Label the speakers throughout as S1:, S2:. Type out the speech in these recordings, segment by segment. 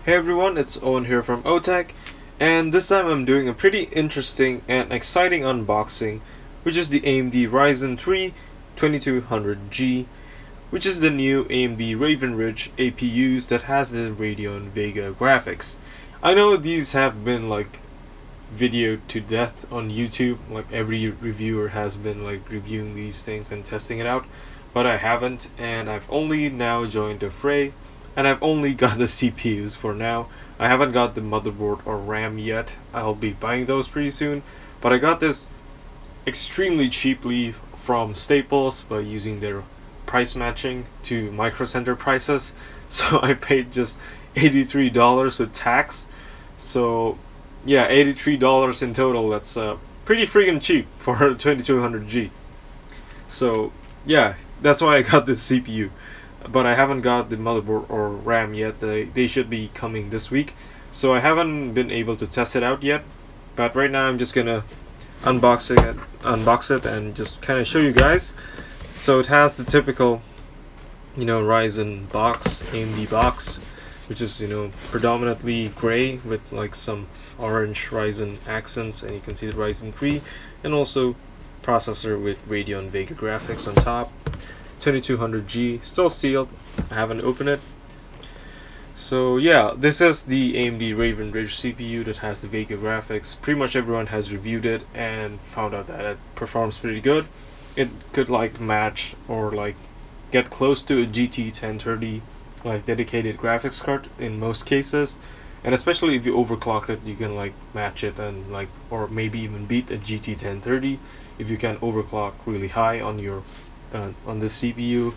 S1: Hey everyone, it's Owen here from OTech, and this time I'm doing a pretty interesting and exciting unboxing, which is the AMD Ryzen 3 2200G, which is the new AMD Raven Ridge APUs that has the Radeon Vega graphics. I know these have been like videoed to death on YouTube, like every reviewer has been like reviewing these things and testing it out, but I haven't, and I've only now joined the fray. And I've only got the CPUs for now. I haven't got the motherboard or RAM yet. I'll be buying those pretty soon. But I got this extremely cheaply from Staples by using their price matching to Micro Center prices. So I paid just $83 with tax. So yeah, $83 in total. That's pretty freaking cheap for a 2200G. So yeah, that's why I got this CPU. But I haven't got the motherboard or RAM yet. They should be coming this week, so I haven't been able to test it out yet. But right now I'm just gonna unbox it and just kind of show you guys. So it has the typical, Ryzen box, AMD box, which is predominantly gray with like some orange Ryzen accents, and you can see the Ryzen 3, and also processor with Radeon Vega graphics on top. 2200G, still sealed. I haven't opened it. So yeah, this is the AMD Raven Ridge CPU that has the Vega graphics. Pretty much everyone has reviewed it and found out that it performs pretty good. It could like match or like get close to a GT 1030 like dedicated graphics card in most cases, and especially if you overclock it, you can like match it and like, or maybe even beat a GT 1030 if you can overclock really high on your on this CPU.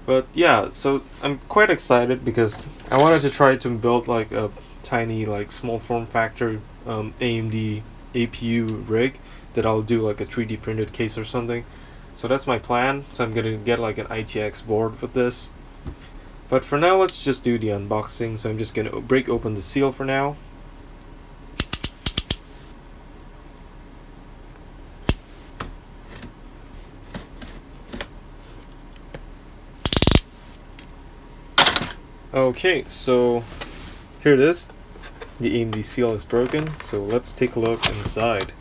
S1: But yeah, so I'm quite excited because I wanted to try to build like a tiny like small form factor AMD APU rig that I'll do like a 3D printed case or something. So that's my plan. So I'm gonna get like an ITX board with this. But for now, let's just do the unboxing. So I'm just gonna break open the seal for now. Okay, so here it is. The AMD seal is broken, so let's take a look inside.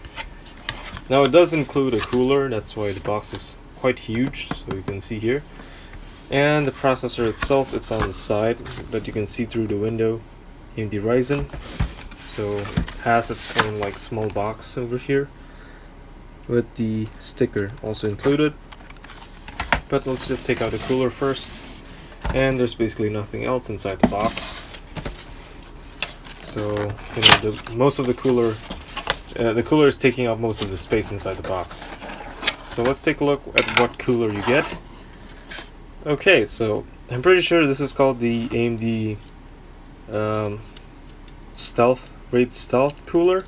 S1: Now it does include a cooler, that's why the box is quite huge, so you can see here. And the processor itself, it's on the side, but you can see through the window. AMD Ryzen, so it has its own like small box over here with the sticker also included. But let's just take out the cooler first. And there's basically nothing else inside the box. So most of the cooler is taking up most of the space inside the box. So let's take a look at what cooler you get. Okay, so I'm pretty sure this is called the AMD Stealth cooler.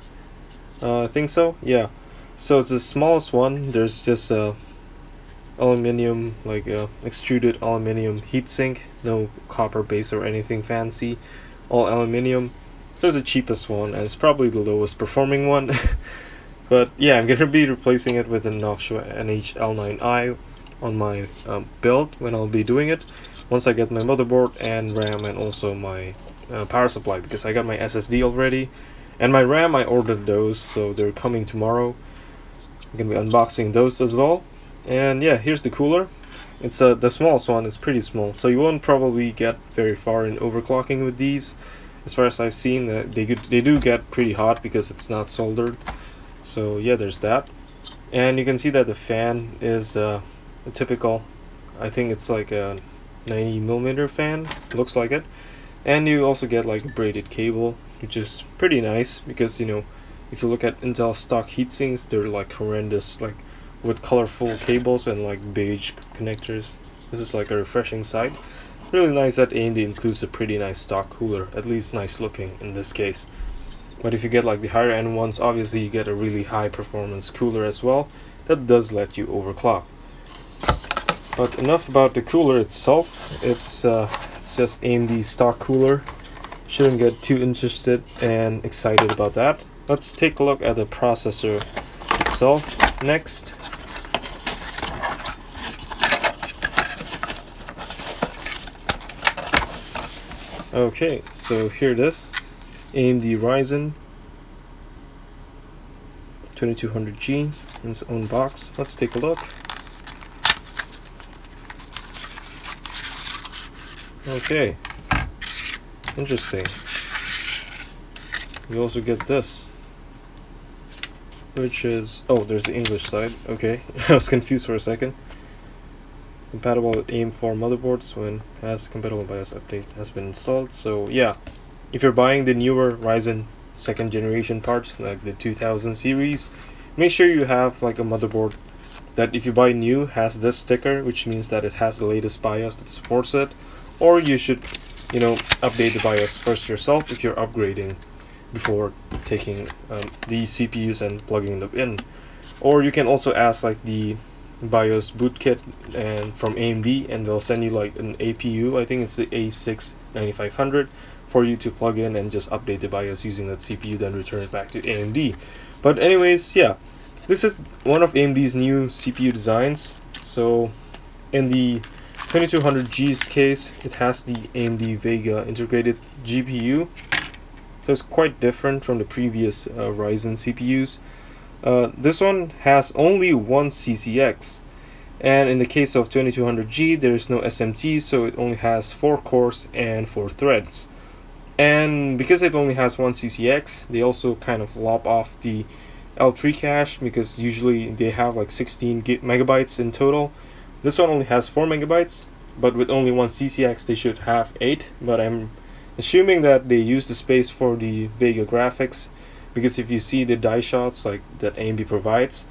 S1: I think so. Yeah. So it's the smallest one. There's just a aluminium, like extruded aluminium heatsink, no copper base or anything fancy, all aluminium. So it's the cheapest one, and it's probably the lowest performing one. But yeah, I'm gonna be replacing it with a Noctua NH-L9i on my build when I'll be doing it, once I get my motherboard and RAM and also my power supply, because I got my SSD already, and my RAM I ordered those, so they're coming tomorrow. I'm gonna be unboxing those as well. And yeah, here's the cooler. It's the smallest one. It's pretty small, so you won't probably get very far in overclocking with these. As far as I've seen, they do get pretty hot because it's not soldered. So yeah, there's that. And you can see that the fan is a typical, I think it's like a 90mm fan. Looks like it. And you also get like a braided cable, which is pretty nice because if you look at Intel stock heatsinks, they're like horrendous, like with colorful cables and like beige connectors. This is like a refreshing sight. Really nice that AMD includes a pretty nice stock cooler, at least nice looking in this case. But if you get like the higher end ones, obviously you get a really high performance cooler as well. That does let you overclock. But enough about the cooler itself. It's just AMD stock cooler. Shouldn't get too interested and excited about that. Let's take a look at the processor itself next. Okay, so here it is, AMD Ryzen 2200G in its own box. Let's take a look. Okay, interesting. You also get this, which is, oh, there's the English side. Okay, I was confused for a second. Compatible with AM4 motherboards when has compatible BIOS update has been installed. So yeah, if you're buying the newer Ryzen 2nd generation parts, like the 2000 series, make sure you have like a motherboard that, if you buy new, has this sticker, which means that it has the latest BIOS that supports it. Or you should, update the BIOS first yourself if you're upgrading before taking these CPUs and plugging them in. Or you can also ask like the BIOS boot kit and from AMD, and they'll send you like an APU, I think it's the A6 9500, for you to plug in and just update the BIOS using that CPU, then return it back to AMD. But anyways, yeah, this is one of AMD's new CPU designs. So in the 2200G's case, it has the AMD Vega integrated GPU, so it's quite different from the previous Ryzen CPUs. This one has only one CCX, and in the case of 2200G, there is no SMT, so it only has 4 cores and 4 threads. And because it only has one CCX, they also kind of lop off the L3 cache, because usually they have like 16 megabytes in total. This one only has 4 megabytes, but with only one CCX, they should have 8. But I'm assuming that they use the space for the Vega graphics, because if you see the die shots like that AMD provides,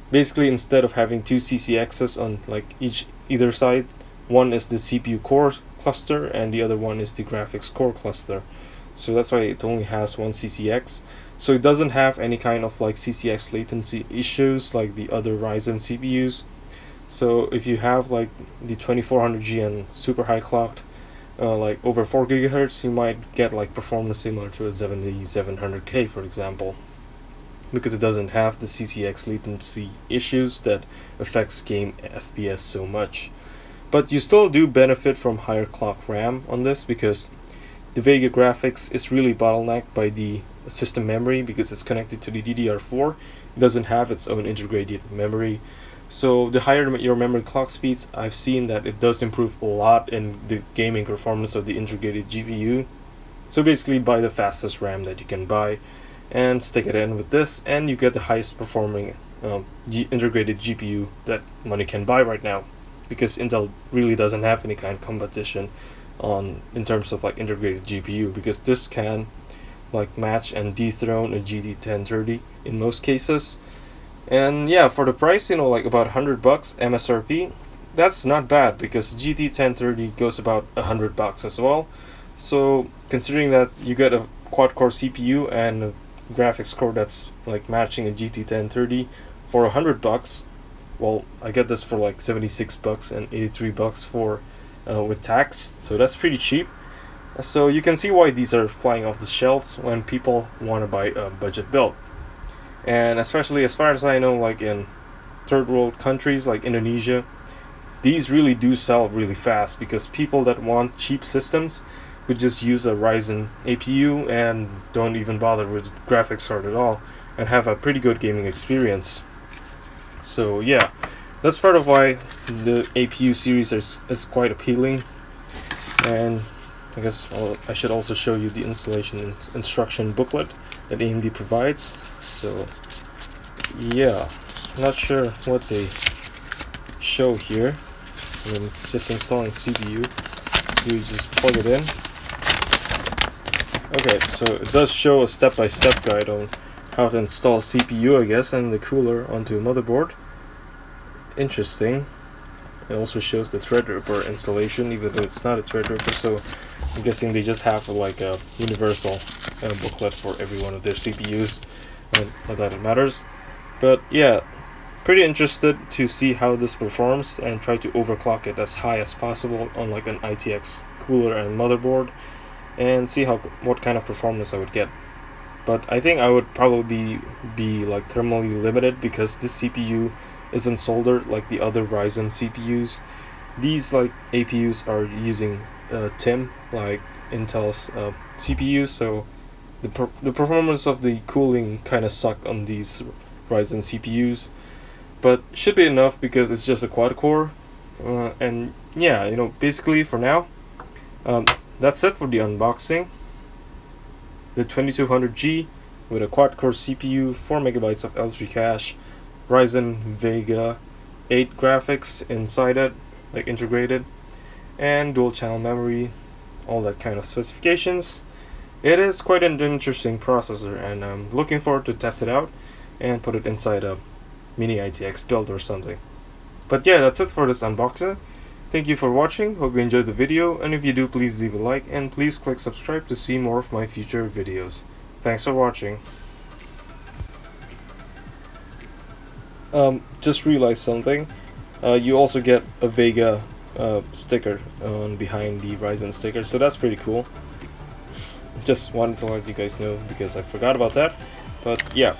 S1: basically instead of having 2 CCXs on like either side, one is the CPU core cluster and the other one is the graphics core cluster. So that's why it only has one CCX. So it doesn't have any kind of like CCX latency issues like the other Ryzen CPUs. So if you have like the 2400G and super high clocked, like over 4 gigahertz, you might get like performance similar to a 7700K, for example, because it doesn't have the CCX latency issues that affects game FPS so much. But you still do benefit from higher clock RAM on this, because the Vega graphics is really bottlenecked by the system memory, because it's connected to the DDR4. It doesn't have its own integrated memory. So the higher your memory clock speeds, I've seen that it does improve a lot in the gaming performance of the integrated GPU. So basically buy the fastest RAM that you can buy and stick it in with this, and you get the highest performing integrated GPU that money can buy right now, because Intel really doesn't have any kind of competition in terms of like integrated GPU, because this can like match and dethrone a GT 1030 in most cases. And yeah, for the price, like about $100 MSRP, that's not bad, because GT 1030 goes about $100 as well. So considering that you get a quad-core CPU and a graphics core that's like matching a GT 1030 for $100, well, I get this for like $76 and $83 for with tax. So that's pretty cheap. So you can see why these are flying off the shelves when people want to buy a budget build. And especially, as far as I know, like in third world countries like Indonesia, these really do sell really fast, because people that want cheap systems would just use a Ryzen APU and don't even bother with graphics card at all, and have a pretty good gaming experience. So yeah, that's part of why the APU series is quite appealing. And I guess I should also show you the installation instruction booklet that AMD provides. So yeah, not sure what they show here. I mean, it's just installing CPU. You just plug it in. Okay, so it does show a step-by-step guide on how to install CPU, I guess, and the cooler onto a motherboard. Interesting. It also shows the Threadripper installation, even though it's not a Threadripper, so I'm guessing they just have like a universal booklet for every one of their CPUs, and not that it matters. But yeah, pretty interested to see how this performs, and try to overclock it as high as possible on like an ITX cooler and motherboard, and see what kind of performance I would get. But I think I would probably be like thermally limited, because this CPU isn't soldered like the other Ryzen CPUs. These like APUs are using TIM, like Intel's CPU, so the performance of the cooling kind of suck on these Ryzen CPUs, but should be enough because it's just a quad core. And yeah, you know, basically for now, that's it for the unboxing. The 2200G with a quad core CPU, 4 megabytes of L3 cache, Ryzen Vega 8 graphics inside it, like integrated, and dual channel memory, all that kind of specifications. It is quite an interesting processor, and I'm looking forward to test it out and put it inside a mini ITX build or something. But yeah, that's it for this unboxing. Thank you for watching, hope you enjoyed the video, and if you do, please leave a like and please click subscribe to see more of my future videos. Thanks for watching. Just realized something. You also get a Vega sticker on behind the Ryzen sticker, so that's pretty cool. Just wanted to let you guys know because I forgot about that. But yeah.